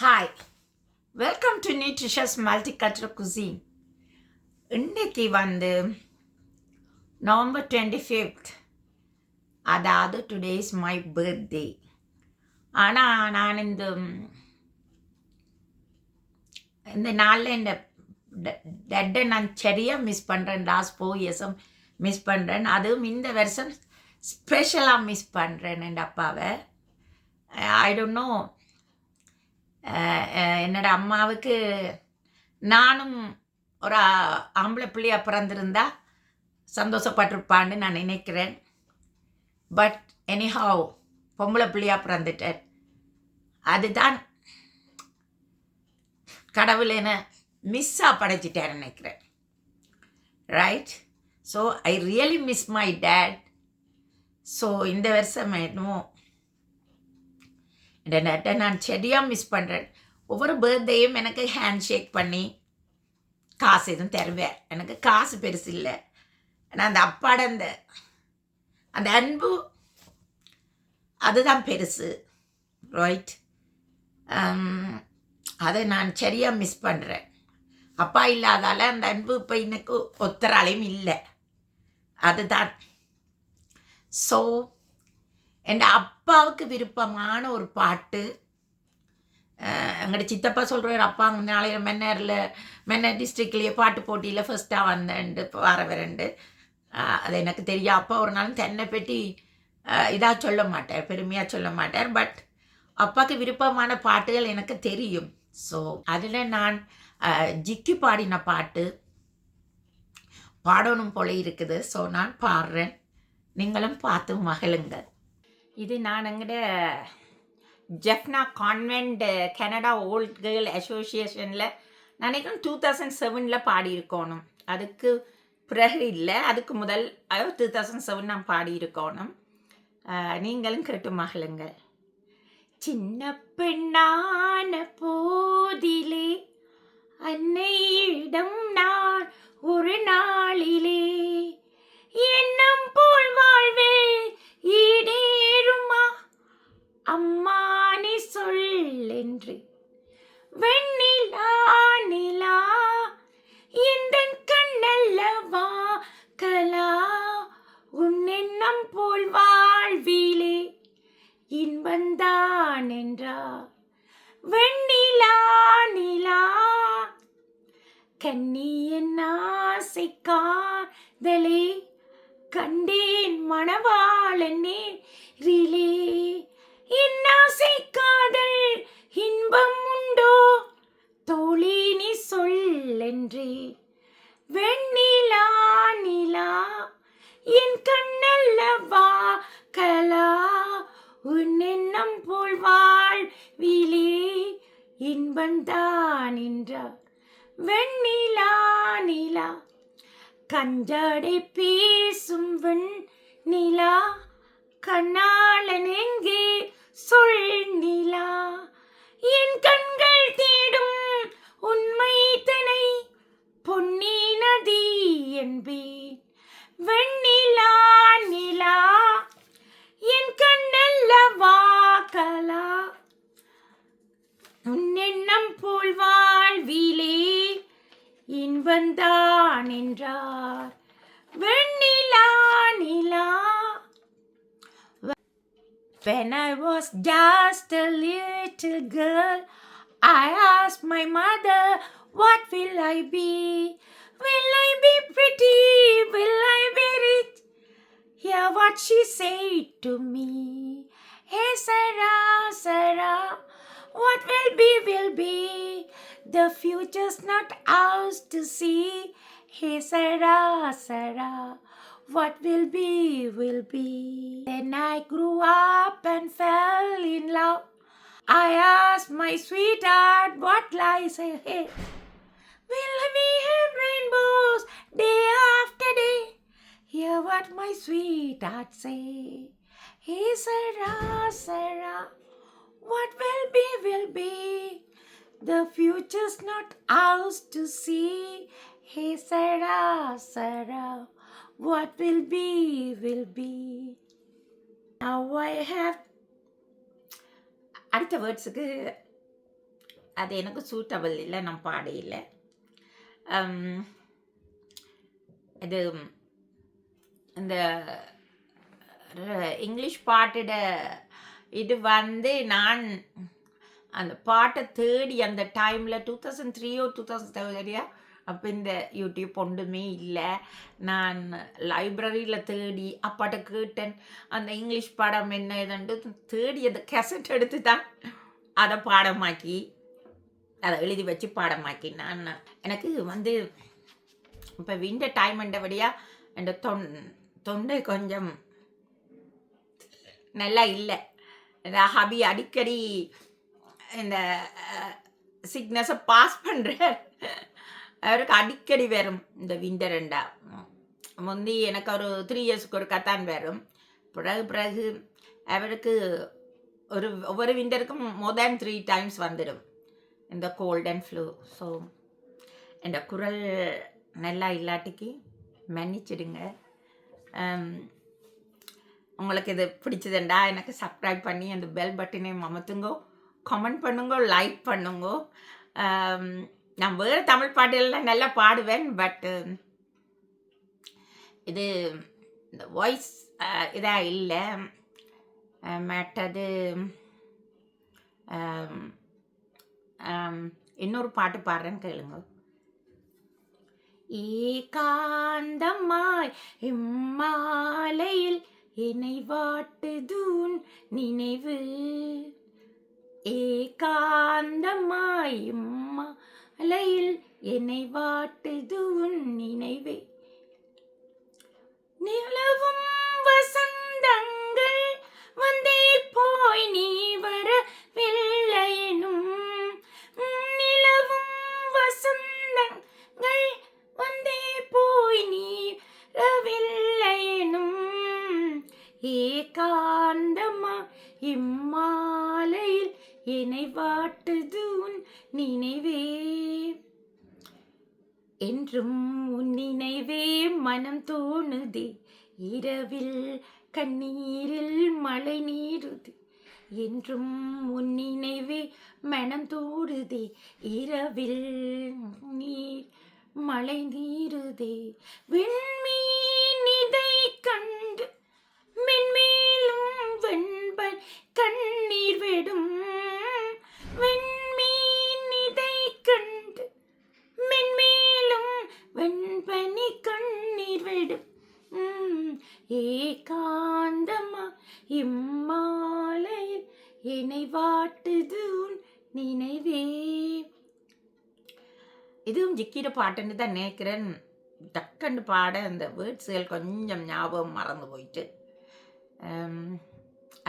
Hi, welcome to nutritious multicultural cuisine. இன்னைக்கு November 25th, அதாவது today is my birthday. ஆனால் நான் இந்த நாளில் இந்த டெட்டை நான் சரியாக மிஸ் பண்ணுறேன். லாஸ்ட் 4 இயர்ஸும் மிஸ் பண்ணுறேன். அதுவும் இந்த வருஷம் ஸ்பெஷலாக மிஸ் பண்ணுறேன் என் அப்பாவை. ஐ டோன்ட் நோ, என்னோட அம்மாவுக்கு நானும் ஒரு ஆம்பளை பிள்ளையா பிறந்திருந்தா சந்தோஷப்பட்டிருப்பான்னு நான் நினைக்கிறேன். பட் எனிஹாவ் பொம்பளை பிள்ளையா பிறந்துட்டேன். அதுதான் கடவுள் என்ன மிஸ்ஸாக படைச்சிட்டேன்னு நினைக்கிறேன். Right? So I really miss my dad. So இந்த வருஷம் என்னமோ இந்த டேட்டை நான் சரியாக மிஸ் பண்ணுறேன். ஒவ்வொரு பர்த்டேயும் எனக்கு ஹேண்ட் ஷேக் பண்ணி காசு எதுவும் தருவேன். எனக்கு காசு பெருசு இல்லை. ஆனால் அந்த அப்பாட அந்த அன்பு அதுதான் பெருசு. ரைட்? அதை நான் சரியாக மிஸ் பண்ணுறேன். அப்பா இல்லாதால அந்த அன்பு இப்போ எனக்கு ஒத்தராலையும் இல்லை. அதுதான். ஸோ என் அப்பாவுக்கு விருப்பமான ஒரு பாட்டு, எங்கள்ட சித்தப்பா சொல்கிறார், அப்பா நாளைய மென்னர் டிஸ்ட்ரிக்ட்லேயே பாட்டு போட்டியில் ஃபர்ஸ்ட்டாக வந்தேன்ட்டு வரவரண்டு. அது எனக்கு தெரியும். அப்பா ஒரு நாளும் தென்னை பெட்டி இதாக சொல்ல மாட்டார், பெருமையாக சொல்ல மாட்டார். பட் அப்பாவுக்கு விருப்பமான பாட்டுகள் எனக்கு தெரியும். ஸோ அதில் நான் ஜிக்கி பாடின பாட்டு பாடணும் போல இருக்குது. ஸோ நான் பாடுறேன், நீங்களும் பார்த்து மகிழுங்கள். இது நான் எங்கிட்ட Jaffna convent Canada old girl அசோசியேஷனில் நினைக்கிறேன் 2007 பாடியிருக்கணும். அதுக்கு பிறகு இல்லை, அதுக்கு முதல் 2007 நான் பாடியிருக்கணும். நீங்களும் கேட்டு மகிழுங்கள். சின்ன பெண்ணான போதிலே அன்னையிடம் நான் ஒரு நாளிலே எண்ணம் போல் வாழ்வே ஈடேறுமா அம்மா நீ சொல் என்று வெண்ணிலா நிலா இந்த கண்ணல்லவா கலா உன் எண்ணம் போல் வாழ்விலே இன்பந்தான் என்றார் வெண்ணிலா நிலா கண்ணியன் ஆசை காதலே கண்டேன் மணவாளன் நேரிலே என் ஆசை காதல் இன்பம் உண்டோ தோழி நீ சொல் என்றே வெண்ணிலா நிலா என் கண்ணல்லவா கலா உன் எண்ணம் போல் வாழ்விலே இன்பந்தான் என்றார் வெண்ணிலா நிலா கஞ்சடை பேசும் வெண்ணிலா கண்ணாளன் எங்கே சொல் நிலா என் கண்கள் தேடும் உண்மை தனை பொன்னி நதி என்பேன் வெண்ணிலா நிலா என் கண்ணல்லவா கலா உன் எண்ணம் போல் வாழ்விலே இன்பந்தான் என்றார் வெண்ணிலா நிலா. When I was just a little girl, I asked my mother, what will I be? Will I be pretty? Will I be rich? Hear what she said to me. Hey Sarah, Sarah, what will be, will be. The future's not ours to see. Hey Sarah, Sarah, what will be, will be. Then I grew up and fell in love. I asked my sweetheart what lies ahead. Will we have rainbows day after day? Hear what my sweetheart say. Hey Sarah, Sarah, what will be, will be. The future's not ours to see. Hey Sarah, Sarah, what will be, will be. Now I have அடுத்த வேர்ட்ஸுக்கு அது எனக்கு suitable இல்லை, நான் பாடையில. இது இந்த English பாட்டுட இது வந்து நான் அந்த பாட்டை தேடி அந்த டைமில் 2003 2003 அப்போ இந்த யூடியூப் ஒன்றுமே இல்லை. நான் லைப்ரரியில் தேடி அப்பாட்ட கேட்டேன் அந்த இங்கிலீஷ் படம் என்ன இதுன்ட்டு தேடி அந்த கேசட் எடுத்து தான் அதை பாடமாக்கி அதை எழுதி வச்சு பாடமாக்கி நான் எனக்கு வந்து இப்போ விண்டர் டைம் என்றபடியாக என் தொண்டை கொஞ்சம் நல்லா இல்லை. இந்த ஹபி அடிக்கடி இந்த சிக்னஸை பாஸ் பண்ணுறார். அவருக்கு அடிக்கடி வரும் இந்த விண்டர்ண்டா. முந்தி எனக்கு ஒரு 3 இயர்ஸுக்கு ஒரு கத்தான் வரும். பிறகு அவருக்கு ஒவ்வொரு விண்டருக்கும் மோர் தேன் 3 times வந்துடும் இந்த கோல்ட் அண்ட் ஃப்ளூ. ஸோ இந்த குரல் நல்லா இல்லாட்டிக்கு மன்னிச்சிடுங்க. உங்களுக்கு இது பிடிச்சதுண்டா எனக்கு சப்ஸ்கிரைப் பண்ணி அந்த பெல் பட்டனையும் அமர்த்துங்கோ, கமெண்ட் பண்ணுங்க, லைக் பண்ணுங்க. நான் வேறு தமிழ் பாட்டுகள்லாம் நல்லா பாடுவேன். பட் இது இந்த வாய்ஸ் இதாக இல்லை. மற்றது இன்னொரு பாட்டு பாடுறேன்னு கேளுங்க. ஏகாந்தமாய் இம்மாலையில் என்னை வாட்டுதூன் நினைவு, ஏகாந்தமாய் இம்மாலையில் என்னை வாட்டுதூன் நினைவே, நிலவும் வசந்தங்கள் வந்தே போய் நீ வரவில்லையெனும், நிலவும் வசந்தங்கள் வந்தே போய் நீ வரவில்லையெனும், ஏகாந்தமா இம்மாலையில் என்னை வாட்டுதூன் நினைவே, என்றும் உன் நினைவே மனம் தோணுதே, இரவில் கண்ணீரில் மழை நீருதே, என்றும் உன் நினைவே மனம் தோடுதே, இரவில் நீர் மழை நீருதே, விண்மீன் இதை கண்டு மென்மேலும் வெண்பல் கண்ணீர் விடும், விண்மீன் இதை கண்டு மென்மேலும் வெண்பனி கண்ணீர் விடும், ஏகாந்தமா இம்மாலையில் என்னை வாட்டுது உன் நினைவே. இதுவும் ஜிக்கிற பாட்டுன்னு தான் நினைக்கிறேன். டக்குன்னு பாட அந்த வேர்ட்ஸுகள் கொஞ்சம் ஞாபகம் மறந்து போயிட்டு,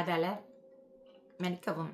அதால் மன்னிக்கவும்.